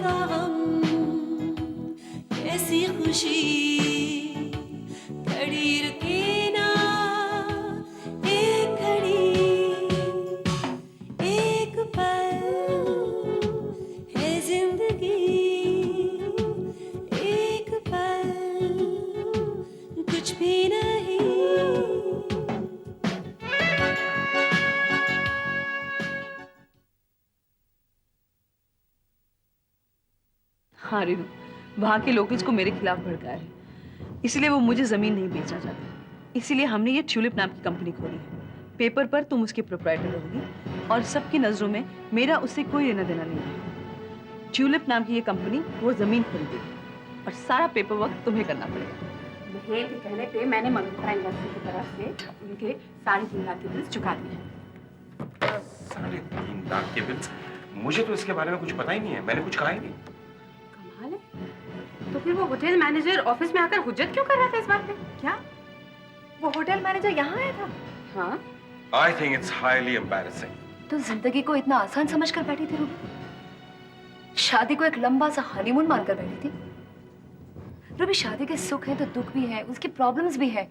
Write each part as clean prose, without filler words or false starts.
का गम, कैसी खुशी, खड़ी रुके ना एक घड़ी, एक पल है जिंदगी, एक पल कुछ भी नहीं। हाँ रिनु, वहाँ के लोकल्स को मेरे खिलाफ भड़काया है, इसलिए वो मुझे जमीन नहीं बेचना चाहते। इसीलिए हमने ये ट्यूलिप नाम की कंपनी खोली है। पेपर पर तुम उसकी प्रोप्राइटर होगी और सबकी नजरों में मेरा उससे कोई लेना देना नहीं है। ट्यूलिप नाम की ये कंपनी वो जमीन खरीदेगी और सारा पेपर वर्क तुम्हें करना पड़ेगा। महेंद्र के कहने पे मैंने मल्होत्रा इंडस्ट्री की तरफ से उनके 3.5 लाख के बिल्स चुका दिए हैं। 3.5 लाख के बिल्स? मुझे तो इसके बारे में कुछ पता ही नहीं है, मैंने कुछ कहा ही नहीं। कमाल है। तो फिर वो होटल मैनेजर ऑफिस में आकर हुज्जत क्यों कर रहा था इस बात पे? क्या वो होटल मैनेजर यहाँ आया था? हाँ, I think it's highly embarrassing. तो जिंदगी को इतना आसान समझकर बैठी थी रूबी? शादी को एक लंबा सा हनीमून मानकर बैठी थी? रूबी, शादी के सुख है तो दुख भी है, उसकी प्रॉब्लम्स भी है।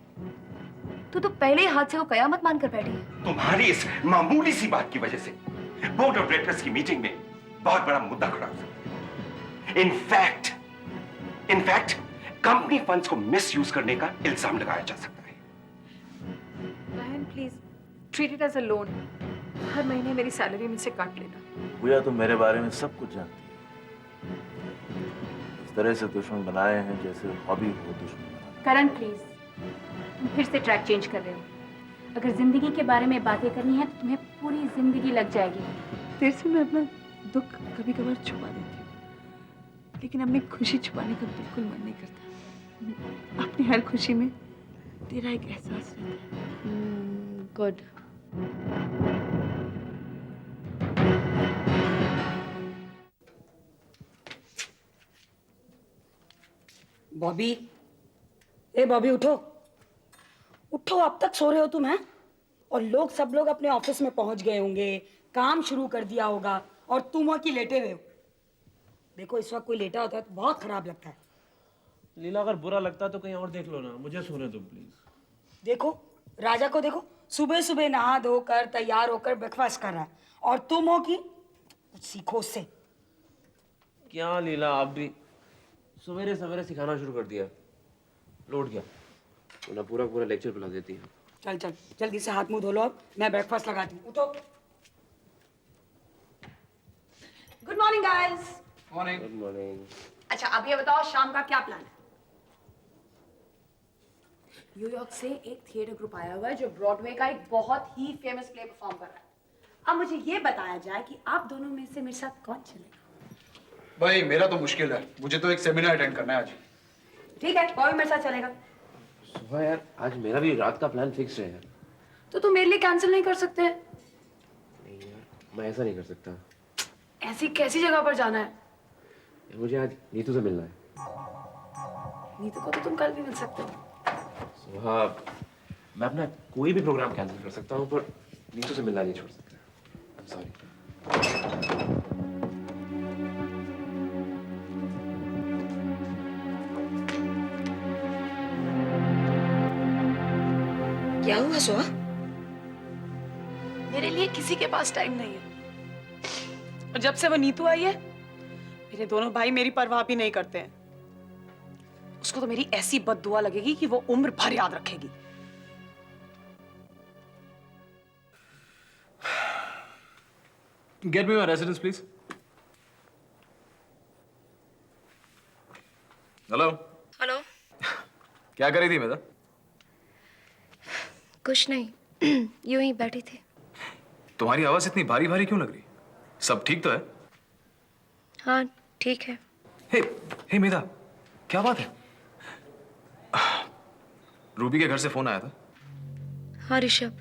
तो पहले ही हादसे को कयामत मानकर बैठी है। तुम्हारी इस मामूली सी बात की वजह से बोर्ड ऑफ डायरेक्टर्स की मीटिंग में बहुत बड़ा मुद्दा खड़ा हो सकता है। इनफैक्ट कंपनी फंड्स को मिसयूज करने का इल्जाम लगाया जा सकता है। बहन please treat it as a loan. हर महीने मेरी सैलरी में से काट लेना। भैया तुम मेरे बारे में सब कुछ जानती है। इस तरह से दुश्मन बनाए हैं जैसे हॉबी हो दुश्मन बनाना। करण प्लीज, तुम फिर से ट्रैक चेंज कर रहे हो। अगर जिंदगी के बारे में बातें करनी है तो तुम्हें पूरी जिंदगी लग जाएगी। तेरे से मैं अपना दुख कभी कभार छुपा देती हूँ, लेकिन अपनी खुशी छुपाने का बिल्कुल मन नहीं करता। अपनी हर खुशी में तेरा एक एहसास रहता है। गुड। बॉबी, ए बॉबी उठो उठो, अब तक सो रहे हो तुम? हैं? और सब लोग अपने ऑफिस में पहुंच गए होंगे, काम शुरू कर दिया होगा और तुम वहां की लेटे हुए हो। देखो इस वक्त कोई लेटा होता है तो बहुत खराब लगता है। लीला, अगर बुरा लगता है तो कहीं और देख लो ना, मुझे सोने दो प्लीज। देखो राजा को देखो, सुबह सुबह नहा धोकर तैयार होकर ब्रेकफास्ट कर रहा है और तुम हो कि कुछ सीखो उससे। क्या लीला, आप भी सवेरे सवेरे सिखाना शुरू कर दिया। लौट गया ना, पूरा पूरा लेक्चर बुला देती है। चल चल जल्दी से हाथ मुंह धो लो, अब मैं ब्रेकफास्ट लगाती हूँ। उठो। Good morning guys. Good morning. अच्छा अब ये बताओ शाम का क्या प्लान है? न्यूयॉर्क से एक थिएटर ग्रुप आया हुआ है जो ब्रॉडवे का एक बहुत ही फेमस प्ले परफॉर्म कर रहा है। अब मुझे ये बताया जाए कि आप दोनों में से मेरे साथ कौन चलेगा? भाई मेरा तो मुश्किल है, मुझे तो एक सेमिनार अटेंड करना है आज। ठीक है, कोई मेरे साथ चलेगा। सुबह यार, आज मेरा भी रात का प्लान फिक्स है यार। तो तुम मेरे लिए कैंसिल नहीं कर सकते? नहीं यार, मैं ऐसा नहीं कर सकता। ऐसी कैसी जगह पर जाना है? मुझे आज नीतू से मिलना है। नीतू को तो तुम कल भी मिल सकते हो। सुबह मैं अपना कोई भी प्रोग्राम कैंसिल कर सकता हूँ, पर नीतू से मिलना नहीं छोड़ सकता। I am sorry. क्या हुआ सुहा? मेरे लिए किसी के पास टाइम नहीं है और जब से वो नीतू आई है मेरे दोनों भाई मेरी परवाह भी नहीं करते हैं। उसको तो मेरी ऐसी बद्दुआ लगेगी कि वो उम्र भर याद रखेगी। Get me my residence, please. Hello. Hello. क्या कर रही थी बेटा? कुछ नहीं, यूं ही बैठी थी। तुम्हारी आवाज इतनी भारी भारी क्यों लग रही? सब ठीक तो है? हाँ ठीक है। हे, हे मेधा, क्या बात है? रूबी के घर से फोन आया था। हाँ ऋषभ।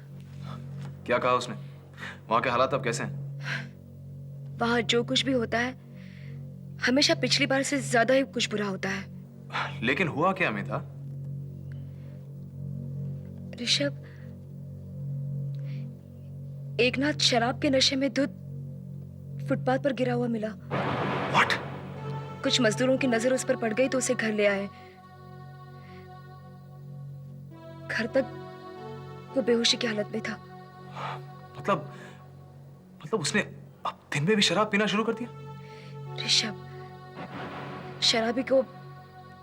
क्या कहा उसने? वहां के हालात अब कैसे हैं? वहां जो कुछ भी होता है हमेशा पिछली बार से ज्यादा ही कुछ बुरा होता है। लेकिन हुआ क्या मेधा? ऋषभ, एकनाथ शराब के नशे में धुत फुटपाथ पर गिरा हुआ मिला। What? कुछ मजदूरों की नजर उस पर पड़ गई तो उसे घर ले आए। घर तक वो बेहोशी की हालत में था। मतलब उसने अब दिन में भी शराब पीना शुरू कर दिया? ऋषभ, शराबी को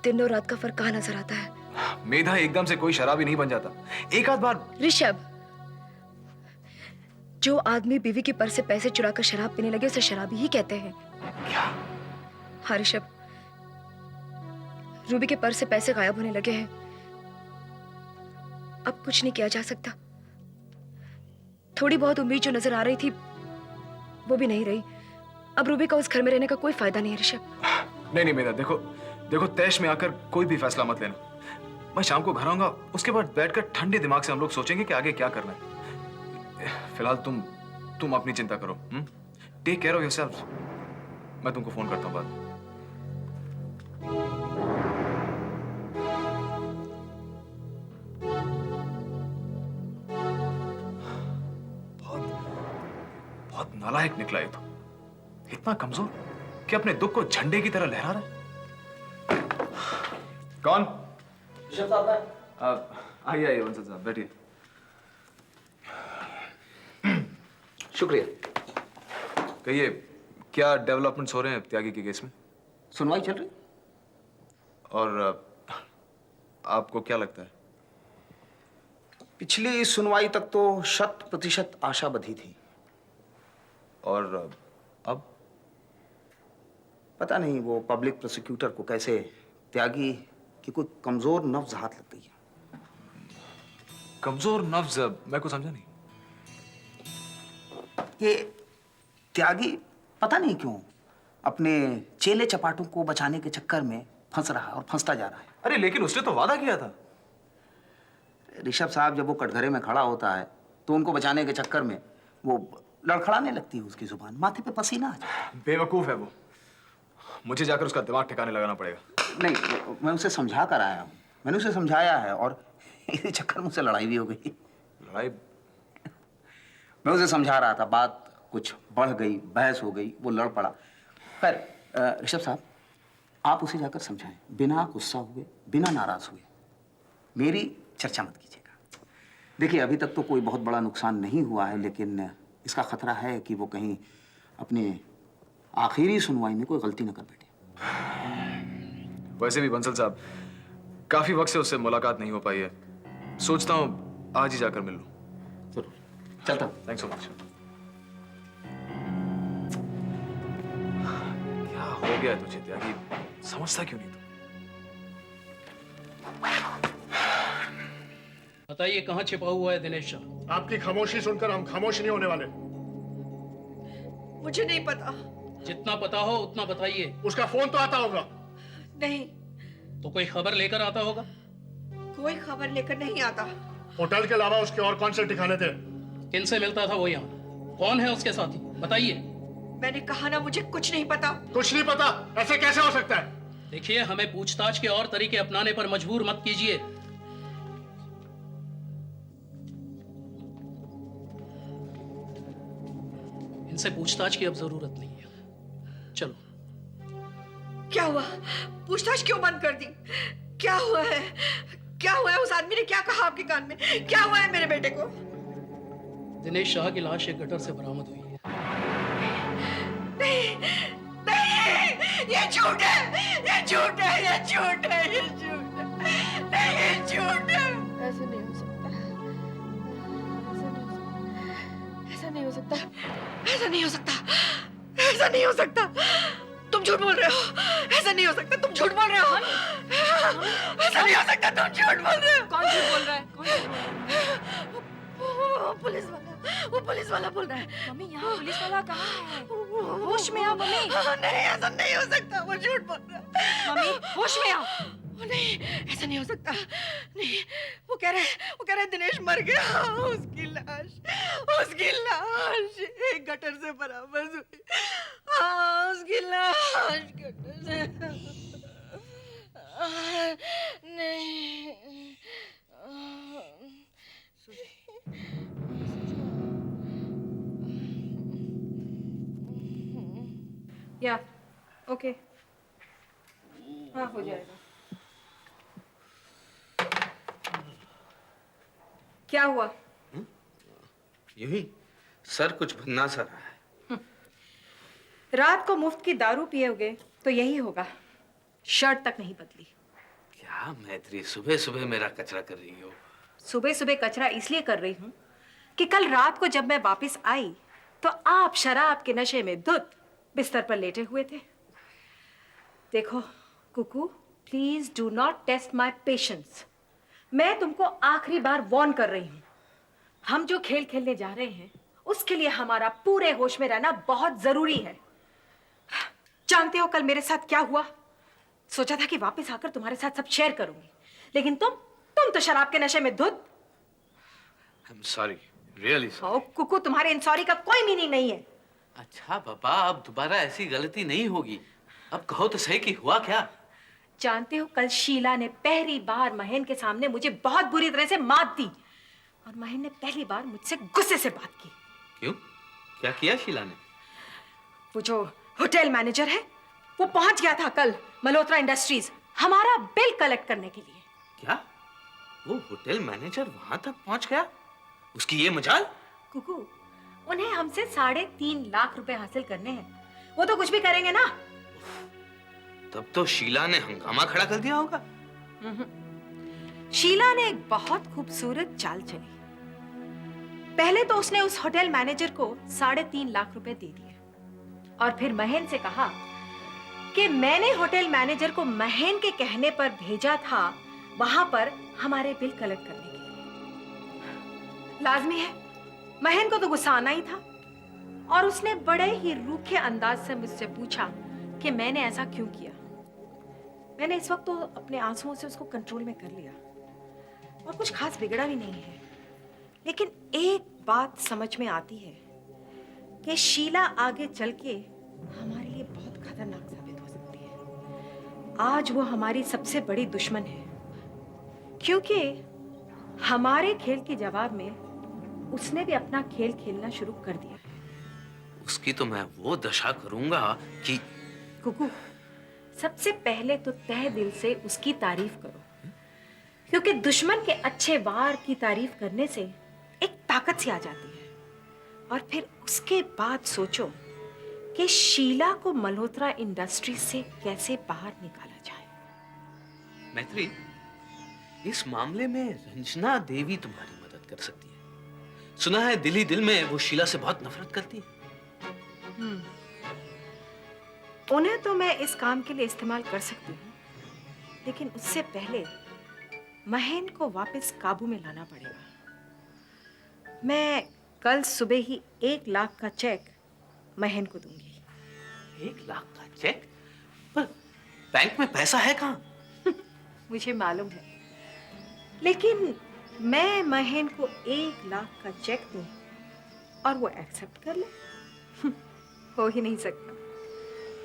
दिन और रात का फर्क कहाँ नजर आता है? मेधा एकदम से कोई शराबी नहीं बन जाता, एक आध बार। ऋषभ, जो आदमी बीवी के पर्स से पैसे चुराकर शराब पीने लगे उसे शराबी ही कहते हैं। क्या? हाँ ऋषभ, रूबी के पर्स से पैसे गायब होने लगे हैं। अब कुछ नहीं किया जा सकता। थोड़ी बहुत उम्मीद जो नजर आ रही थी वो भी नहीं रही। अब रूबी का उस घर में रहने का कोई फायदा नहीं है ऋषभ। नहीं मेधा, देखो तैश में आकर कोई भी फैसला मत लेना। मैं शाम को घर आऊंगा, उसके बाद बैठकर ठंडे दिमाग से हम लोग सोचेंगे कि आगे क्या करना है। फिलहाल तुम अपनी चिंता करो। Take care of yourself. मैं तुमको फोन करता हूँ बाद। बहुत नालायक निकला ये तो। इतना कमजोर कि अपने दुख को झंडे की तरह लहरा रहा है। कौन? आइए बंसल साहब, बैठिए। शुक्रिया। कहिए, क्या डेवलपमेंट्स हो रहे हैं त्यागी के केस में? सुनवाई चल रही। और आपको क्या लगता है? पिछली सुनवाई तक तो 100% आशा बधी थी। और अब? पता नहीं वो पब्लिक प्रोसिक्यूटर को कैसे त्यागी की कोई कमजोर नब्ज हाथ लग गई है। कमजोर नब्ज? मैं कुछ समझा नहीं। ये त्यागी पता नहीं क्यों अपने चेले चपाटों को बचाने के चक्कर में फंस रहा है और फंसता जा रहा है। अरे लेकिन उसने तो वादा किया था। ऋषभ साहब, जब वो कटघरे में खड़ा होता है तो उनको बचाने के चक्कर में वो लड़खड़ाने लगती है उसकी जुबान, माथे पे पसीना आ जाता है। बेवकूफ है वो। मुझे जाकर उसका दिमाग ठिकाने लगाना पड़ेगा। नहीं, मैं उसे समझा कर आया हूँ। मैंने उसे समझाया है और इसी चक्कर में उसे लड़ाई भी हो गई। लड़ाई? मैं उसे समझा रहा था, बात कुछ बढ़ गई, बहस हो गई, वो लड़ पड़ा। खैर ऋषभ साहब, आप उसे जाकर समझाएं, बिना गुस्सा हुए, बिना नाराज हुए। मेरी चर्चा मत कीजिएगा। देखिए, अभी तक तो कोई बहुत बड़ा नुकसान नहीं हुआ है, लेकिन इसका खतरा है कि वो कहीं अपने आखिरी सुनवाई में कोई गलती न कर बैठे। वैसे भी बंसल साहब, काफी वक्त से उससे मुलाकात नहीं हो पाई है। सोचता हूँ आज ही जाकर मिल लूं। जरूर, चलता हूँ। Thanks so much. क्या हो गया तुझे त्यागी? समझता क्यों नहीं तू? बताइए, कहाँ छिपा हुआ है दिनेश शाह? आपकी खामोशी सुनकर हम खामोश नहीं होने वाले। मुझे नहीं पता। जितना पता हो उतना बताइए। उसका फोन तो आता होगा। नहीं। तो कोई खबर लेकर आता होगा? कोई खबर लेकर नहीं आता। होटल के अलावा उसके और कौन से ठिकाने थे? किन से मिलता था वो यहाँ? कौन है उसके साथी? बताइए। मैंने कहा ना, मुझे कुछ नहीं पता। कुछ नहीं पता? ऐसे कैसे हो सकता है? देखिए, हमें पूछताछ के और तरीके अपनाने पर मजबूर मत कीजिए। इनसे पूछताछ की अब जरूरत नहीं है। चलो। क्या हुआ? पूछताछ क्यों बंद कर दी? क्या हुआ है? क्या हुआ है? उस आदमी ने क्या कहा आपके कान में? क्या हुआ है मेरे बेटे को? दिनेश शाह की लाश एक गटर से बरामद हुई है। नहीं, नहीं, ये झूठ है, ये झूठ है, ये झूठ है, ये झूठ है, नहीं, ये झूठ है। ऐसा नहीं हो सकता, ऐसा नहीं हो सकता, ऐसा नहीं हो सकता, ऐसा नहीं हो सकता। तुम झूठ बोल रहे हो। ऐसा नहीं हो सकता, तुम झूठ बोल रहे हो। ऐसा नहीं हो सकता, तुम झूठ बोल रहे हो। कौन झूठ बोल रहा है? कौन झूठ बोल रहा है? पुलिस वाला, वो पुलिस वाला बोल रहा है। मम्मी, यहाँ पुलिस वाला कहाँ है? होश में आओ मम्मी। नहीं, ऐसा नहीं हो सकता, वो झूठ बोल रहा है। मम्मी, होश में आओ। नहीं, ऐसा नहीं हो सकता। नहीं, वो कह रहा है दिनेश मर गया। उसकी लाश एक गटर से बरामद हुई। हाँ, उसकी लाश गटर से। नहीं। या, ओके। हाँ हो जाएगा। क्या हुआ? यू ही सर कुछ भन्ना सा रहा है। रात को मुफ्त की दारू पियोगे तो यही होगा। शर्ट तक नहीं बदली। क्या मैत्री, सुबह सुबह मेरा कचरा कर रही हो? सुबह सुबह कचरा इसलिए कर रही हूँ कि कल रात को जब मैं वापस आई तो आप शराब के नशे में धुत बिस्तर पर लेटे हुए थे। देखो Kuku, please do not test my patience. मैं तुमको आखिरी बार वार्न कर रही हूँ। हम जो खेल खेलने जा रहे हैं उसके लिए हमारा पूरे होश में रहना बहुत जरूरी है। जानते हो कल मेरे साथ क्या हुआ? सोचा था कि वापस आकर तुम्हारे साथ सब शेयर करूंगी, लेकिन तुम तो शराब के नशे में धुत। I'm sorry, really sorry. ओ कुकू, तुम्हारे इन सॉरी का कोई मीनिंग नहीं है। अच्छा बाबा, अब दोबारा ऐसी गलती नहीं होगी। अब कहो तो सही कि हुआ क्या? जानते हो कल शीला ने पहली बार महेन के सामने मुझे बहुत बुरी तरह से मात दी और महेन ने पहली बार मुझसे गुस्से से बात की। क्यों? क्या किया शीला ने? वो जो होटल मैनेजर है वो पहुंच गया था कल मल्होत्रा इंडस्ट्रीज हमारा बिल कलेक्ट करने के लिए। क्या? वो होटल मैनेजर वहां तक पहुंच गया? उसकी ये मजाल? कुकू, उन्हें हमसे 3.5 लाख रुपए हासिल करने हैं। वो तो कुछ भी करेंगे ना। तब तो शीला ने हंगामा खड़ा कर दिया होगा। शीला ने एक बहुत खूबसूरत चाल चली। पहले तो उसने उस होटल मैनेजर को 3.5 लाख रुपए दे दिए और फिर महेन से कहा कि मैंने होटल मैनेजर को महेन के कहने पर भेजा था वहां पर हमारे बिल कलेक्ट करने के लिए। लाजमी है, महेन को तो गुस्सा आना ही था और उसने बड़े ही रूखे अंदाज से मुझसे पूछा कि मैंने ऐसा क्यों किया। मैंने इस वक्त तो अपने आंसुओं से उसको कंट्रोल में कर लिया और कुछ खास बिगड़ा भी नहीं है, लेकिन एक बात समझ में आती है कि शीला आगे चल के हमारे लिए बहुत खतरनाक साबित हो सकती है। आज वो हमारी सबसे बड़ी दुश्मन है क्योंकि हमारे खेल के जवाब में उसने भी अपना खेल खेलना शुरू कर दिया है। उसकी तो मैं वो दशा करूंगा कि कुकू, सबसे पहले तो तहे दिल से उसकी तारीफ करो, क्योंकि दुश्मन के अच्छे वार की तारीफ करने से एक ताकत सी आ जाती है। और फिर उसके बाद सोचो कि शीला को मल्होत्रा इंडस्ट्री से कैसे बाहर निकाला जाए। मैत्री, इस मामले में रंजना देवी तुम्हारी मदद कर सकती है। सुना है दिल ही दिल में वो शीला से बहुत नफरत करती है। उन्हें तो मैं इस काम के लिए इस्तेमाल कर सकती हूँ, लेकिन उससे पहले महेन को वापस काबू में लाना पड़ेगा। मैं कल सुबह ही 1 लाख का चेक महेन को दूंगी। 1 लाख का चेक? पर बैंक में पैसा है कहाँ? मुझे मालूम है, लेकिन मैं महेन को 1 लाख का चेक दूं और वो एक्सेप्ट कर ले? हो ही नहीं सकता।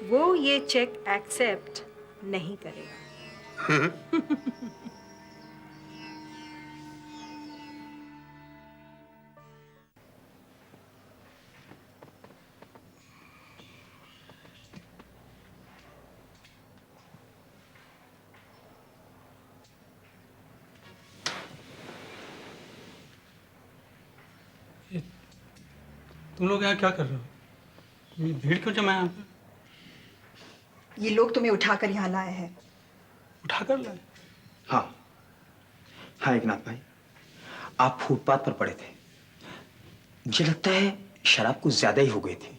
वो ये चेक एक्सेप्ट नहीं करेगा। तुम लोग यहाँ क्या कर रहे हो? ये भीड़ क्यों जमा है यहाँ पे? ये लोग तुम्हें उठाकर यहाँ लाए हैं। उठाकर लाए? हाँ हाँ एकनाथ भाई, आप फुटपाथ पर पड़े थे। मुझे लगता है शराब कुछ ज्यादा ही हो गई थी।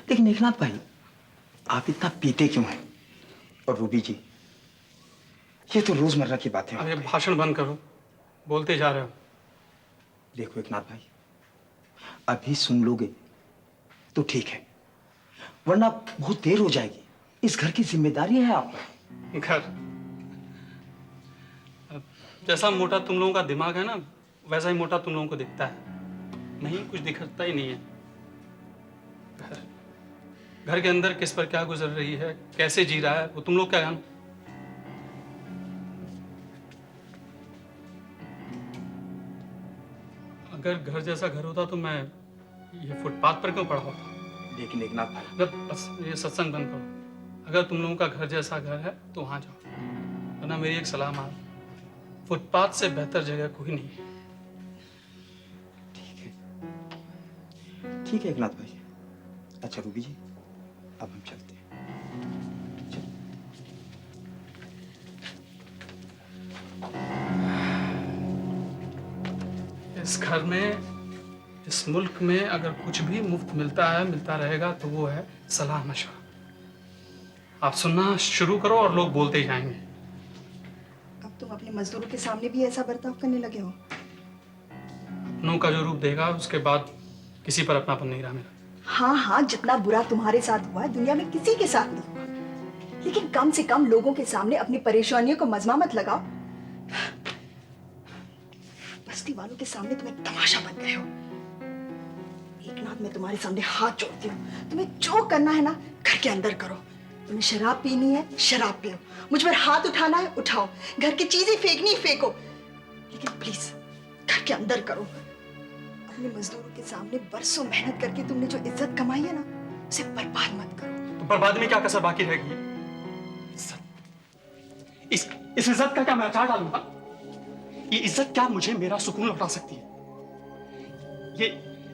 लेकिन एकनाथ भाई, आप इतना पीते क्यों हैं? और रूबी जी, ये तो रोजमर्रा की बातें हैं। अरे भाषण बंद करो, बोलते जा रहे हो। देखो एकनाथ भाई, अभी सुन लोगे तो ठीक है, वरना बहुत देर हो जाएगी। इस घर की जिम्मेदारी है आप पर। घर? जैसा मोटा तुम लोगों का दिमाग है ना, वैसा ही मोटा तुम लोगों को दिखता है। नहीं, कुछ दिखता ही नहीं है। घर के अंदर किस पर क्या गुजर रही है, कैसे जी रहा है, वो तुम लोग क्या जानो। अगर घर जैसा घर होता तो मैं ये फुटपाथ पर क्यों पड़ा होता? लेकिन एकनाथ भाई, बस ये सत्संग बंद करो। अगर तुम लोगों का घर जैसा घर है तो वहां जाओ, वरना मेरी एक सलाह मान, फुटपाथ से बेहतर जगह कोई नहीं है। ठीक है एकनाथ भाई। अच्छा रूबी जी, अब हम चलते हैं। इस घर में, इस मुल्क में अगर कुछ भी मुफ्त मिलता है, मिलता रहेगा, तो वो है सलाह मशवरा। आप सुनना शुरू करो और लोग बोलते ही जाएंगे। अब तुम अपने मजदूरों के सामने भी ऐसा बर्ताव करने लगे हो? अपनों का जो रूप देगा उसके बाद किसी पर अपनापन नहीं रहा मेरा। हाँ हाँ, जितना बुरा तुम्हारे साथ हुआ है दुनिया में किसी के साथ नहीं हुआ, लेकिन कम से कम लोगों के सामने अपनी परेशानियों को मजमा मत लगाओ। बस्ती वालों के सामने तुम एक तमाशा बन गए हो। एकनाथ, मैं तुम्हारे सामने हाथ जोड़ती हूँ, तुम्हें जो करना है ना घर के अंदर करो। तुम्हें शराब पीनी है शराब पियो, मुझ पर हाथ उठाना है उठाओ, घर की चीजें फेंकनी है फेंको, लेकिन प्लीज घर के अंदर करो। अपने मजदूरों के सामने बरसों मेहनत करके तुमने जो इज्जत कमाई है ना, उसे बर्बाद मत करो। तो बर्बादी में क्या कसर बाकी रहेगी? इस इज्जत का क्या मैं अचार डालूंगा? ये इज्जत क्या मुझे मेरा सुकून लौटा सकती है? ये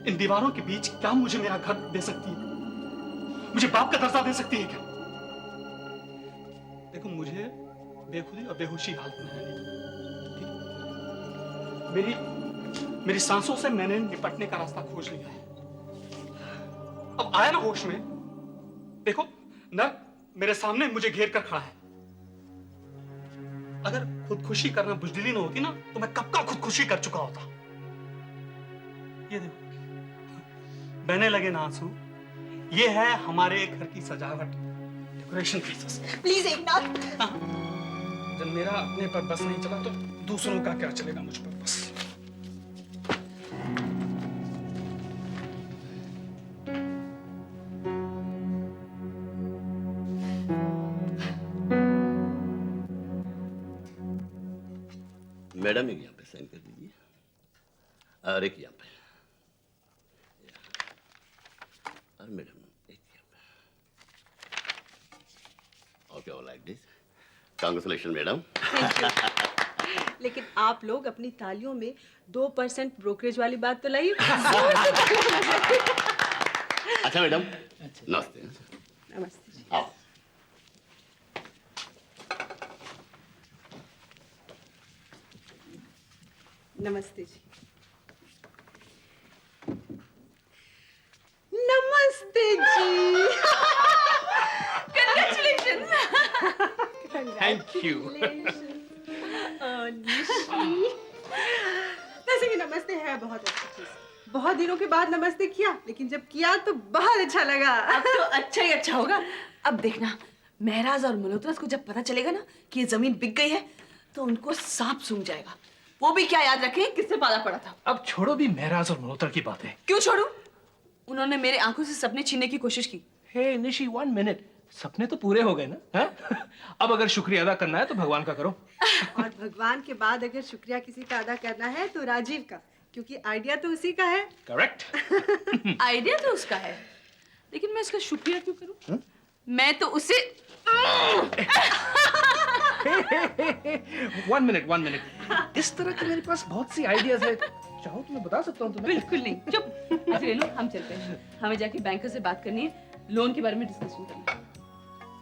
इन दीवारों के बीच क्या मुझे मेरा घर दे सकती है? मुझे बाप का दर्जा दे सकती है क्या? देखो, मुझे बेखुदी और बेहोशी हालत में रहने दो। मेरी सांसों से मैंने निपटने का रास्ता खोज लिया है। अब आया ना होश में, देखो नर्क मेरे सामने मुझे घेर कर खड़ा है। अगर खुदकुशी करना बुजदिली न होती ना, तो मैं कब का खुदकुशी कर चुका होता। ये देखो, बहने लगे ना आंसू, ये है हमारे घर की सजावट, डेकोरेशन पीसेस। प्लीज एकनाथ। जब मेरा अपने पर बस नहीं चला तो दूसरों का क्या चलेगा मुझ पर बस। मैडम एक यहाँ पे साइन कर दीजिए और एक यहाँ पे, और मैडम एक यहाँ पे। Okay, all like this. Congratulation madam. लेकिन आप लोग अपनी तालियों में 2% ब्रोकरेज वाली बात तो लाइए। अच्छा मैडम, नमस्ते। नमस्ते जी। आओ। नमस्ते जी। नमस्ते जी। Congratulations. Thank you. वैसे भी नमस्ते है बहुत अच्छी चीज। बहुत दिनों के बाद नमस्ते किया, लेकिन जब किया तो बहुत अच्छा लगा। अब तो अच्छा ही अच्छा होगा। अब देखना, महराज और मल्होत्रा को जब पता चलेगा ना कि ये जमीन बिक गई है, तो उनको सांप सूंघ जाएगा। वो भी क्या याद रखें किससे पाला पड़ा था। अब छोड़ो भी महराज और मल्होत्रा की बातें। क्यों छोड़ू? उन्होंने मेरे आंखों से सपने छीनने की कोशिश की। हे निशी, 1 मिनट, सपने तो पूरे हो गए ना? है? अब अगर शुक्रिया अदा करना है तो भगवान का करो। और भगवान के बाद अगर शुक्रिया किसी का अदा करना है तो राजीव का, क्योंकि आइडिया तो उसी का है। करेक्ट। आइडिया तो उसका है, लेकिन मैं इसका शुक्रिया क्यों करूं? मैं तो उसे 1 मिनट। इस तरह के मेरे पास बहुत सी आइडियाज है, चाहो तो मैं बता सकता हूँ तुम्हें। बिल्कुल नहीं, चुप। ले लो, हम चलते हैं। हमें जाके बैंकर से बात करनी है, लोन के बारे में डिस्कशन करना है।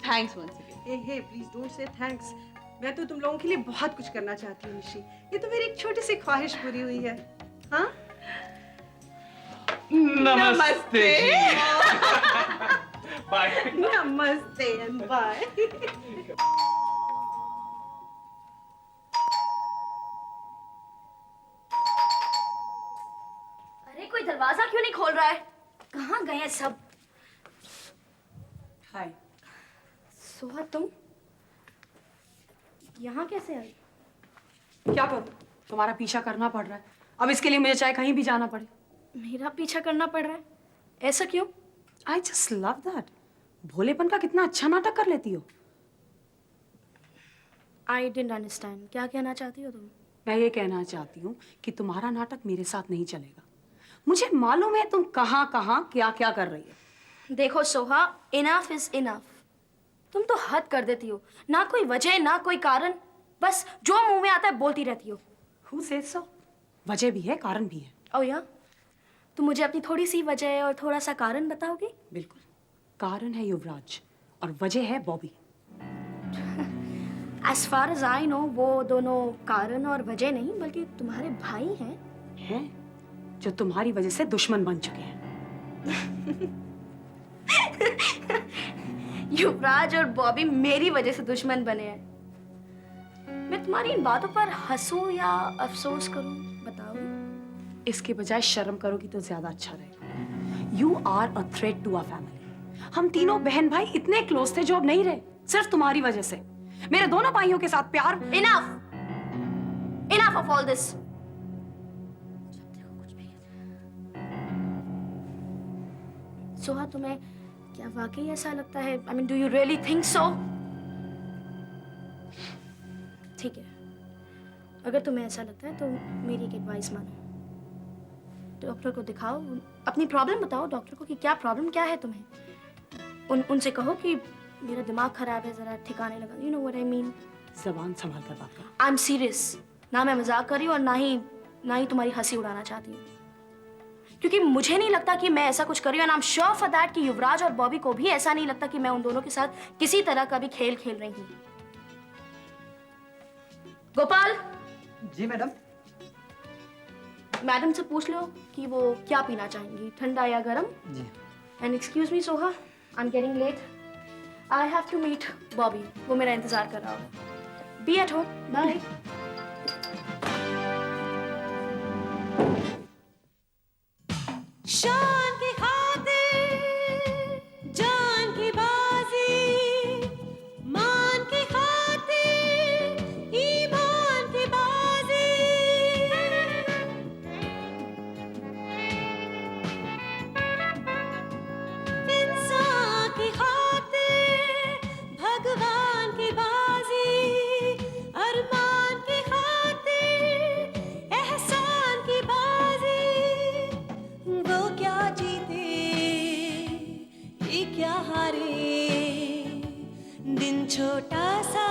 Thanks once again. Hey please don't say thanks. मैं तो तुम लोगों के लिए बहुत कुछ करना चाहती हूँ निशी। ये तो मेरी एक छोटी सी ख्वाहिश पूरी हुई है। हाँ? नमस्ते जी। बाय। नमस्ते एंड बाय। अरे कोई दरवाजा क्यों नहीं खोल रहा है? कहाँ गए हैं सब? हाय। सोहा, तुम यहाँ कैसे आई? क्या करूं? तुम्हारा पीछा करना पड़ रहा है। अब इसके लिए मुझे चाहे कहीं भी जाना पड़े। मेरा पीछा करना पड़ रहा है? ऐसा क्यों? I just love that. भोलेपन का कितना अच्छा नाटक कर लेती हो। I didn't understand. क्या कहना चाहती हो तुम? मैं ये कहना चाहती हूँ कि तुम्हारा नाटक मेरे साथ नहीं चलेगा। मुझे मालूम है तुम कहाँ कहाँ क्या क्या कर रही हो। देखो सोहा, इनफ इज इनफ। तुम तो हद कर देती हो, ना कोई वजह ना कोई कारण, बस जो मुंह में आता है बोलती रहती हो। Who says so? वजह भी है, कारण भी है। ओ या, तुम मुझे अपनी थोड़ी सी वजह और थोड़ा सा कारण बताओगे? बिल्कुल। कारण है युवराज और वजह है Bobby. As far as I know, वो दोनों कारण और वजह नहीं बल्कि तुम्हारे भाई हैं। हैं? जो तुम्हारी वजह से दुश्मन बन चुके हैं। युवराज और बॉबी मेरी वजह से दुश्मन बने हैं। मैं तुम्हारी इन बातों पर हंसूं या अफसोस करूं, बताओगे? इसके बजाय शर्म करोगी तो ज्यादा अच्छा रहेगा। You are a threat to our family. हम तीनों बहन भाई इतने क्लोज थे जो अब नहीं रहे, सिर्फ तुम्हारी वजह से। मेरे दोनों भाइयों के साथ प्यार। Enough! Enough of all this. Soha, तुम्हें क्या वाकई ऐसा लगता है? I mean, do you really think so? ठीक है, अगर तुम्हें ऐसा लगता है तो मेरी एक एडवाइस मानो। डॉक्टर को दिखाओ, अपनी प्रॉब्लम बताओ डॉक्टर को कि क्या प्रॉब्लम क्या है तुम्हें। उनसे कहो कि मेरा दिमाग खराब है, जरा ठिकाने लगा। You know what I mean? जबान संभाल कर बात करो। I'm serious. ना मैं मजाक कर रही हूँ और ना ही तुम्हारी हंसी उड़ाना चाहती हूँ, क्योंकि मुझे नहीं लगता कि मैं ऐसा कुछ कर रही हूँ। I'm sure for that कि युवराज और बॉबी को भी ऐसा नहीं लगता कि मैं उन दोनों के साथ किसी तरह का भी खेल खेल रही हूँ। गोपाल। जी मैडम। मैडम से पूछ लो कि वो क्या पीना चाहेंगी, ठंडा या गरम। जी। And excuse me Soha, I am getting late. I have to meet Bobby, वो मेरा इंतजार कर रहा होगा। Be at home, bye. शान की खातिर जान की बाजी, मान की खातिर ईमान की बाजी। इंसान की खातिर भगवान की बाजी, अरमान की खातिर एहसान की बाजी। वो क्या जीते ये क्या हारे, दिन छोटा सा